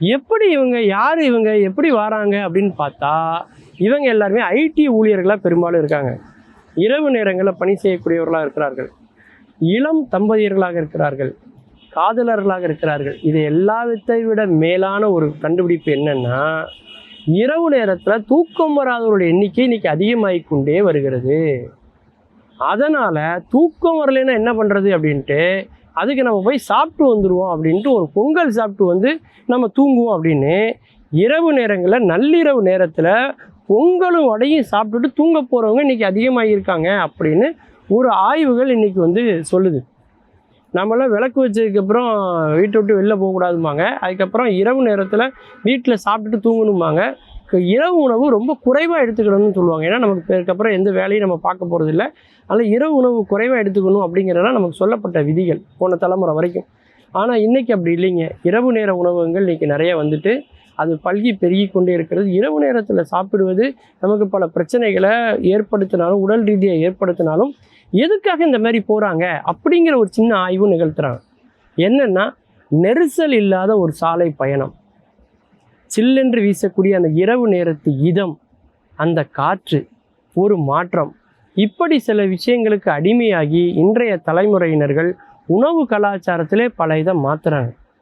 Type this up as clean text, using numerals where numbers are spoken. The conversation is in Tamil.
எப்படி இவங்க யார் இவங்க எப்படி வராங்க அப்படின்னு பார்த்தா, இவங்க எல்லாருமே ஐடி ஊழியர்களாக பெரும்பாலும் இருக்காங்க. இரவு நேரங்களில் பணி செய்யக்கூடியவர்களாக இருக்கிறார்கள். இளம் தம்பதியர்களாக இருக்கிறார்கள். காதலர்களாக இருக்கிறார்கள். இது எல்லாத்தை விட மேலான ஒரு கண்டுபிடிப்பு என்னன்னா, இரவு நேரத்தில் தூக்கம் வராதவருடைய எண்ணிக்கை இன்னைக்கு அதிகமாகிக் கொண்டே வருகிறது. அதனால் தூக்கம் வரலைன்னா என்ன பண்ணுறது அப்படின்ட்டு, அதுக்கு நம்ம போய் சாப்பிட்டு வந்துடுவோம் அப்படின்ட்டு ஒரு பொங்கல் சாப்பிட்டு வந்து நம்ம தூங்குவோம் அப்படின்னு இரவு நேரங்களில் நள்ளிரவு நேரத்தில் பொங்கலும் வடையும் சாப்பிட்டுட்டு தூங்க போகிறவங்க இன்றைக்கி அதிகமாகியிருக்காங்க அப்படின்னு ஒரு ஆய்வுகள் இன்றைக்கி வந்து சொல்லுது. நம்மளாம் விளக்கு வச்சதுக்கப்புறம் வீட்டை விட்டு வெளில போகக்கூடாதுமாங்க. அதுக்கப்புறம் இரவு நேரத்தில் வீட்டில் சாப்பிட்டுட்டு தூங்கணுமாங்க. இரவு உணவு ரொம்ப குறைவாக எடுத்துக்கணும்னு சொல்லுவாங்க. ஏன்னா நமக்கு அதுக்கப்புறம் எந்த வேலையும் நம்ம பார்க்க போகிறதில்ல. அதனால் இரவு உணவு குறைவாக எடுத்துக்கணும் அப்படிங்கிறதெல்லாம் நமக்கு சொல்லப்பட்ட விதிகள் போன தலைமுறை வரைக்கும். ஆனால் இன்றைக்கி அப்படி இல்லைங்க. இரவு நேர உணவகங்கள் இன்றைக்கி நிறைய வந்துட்டு அது பல்கி பெருகி கொண்டே இருக்கிறது. இரவு நேரத்தில் சாப்பிடுவது நமக்கு பல பிரச்சனைகளை ஏற்படுத்தினாலும், உடல் ரீதியாக ஏற்படுத்தினாலும், எதுக்காக இந்த மாதிரி போகிறாங்க அப்படிங்கிற ஒரு சின்ன ஆய்வு நிகழ்த்துறாங்க. என்னென்னா, நெரிசல் இல்லாத ஒரு சாலை பயணம், சில்லென்று வீசக்கூடிய அந்த இரவு நேரத்து இதம், அந்த காற்று, ஒரு மாற்றம், இப்படி சில விஷயங்களுக்கு அடிமையாகி இன்றைய தலைமுறையினர்கள் உணவு கலாச்சாரத்திலே பல இதை மாற்றுறாங்க.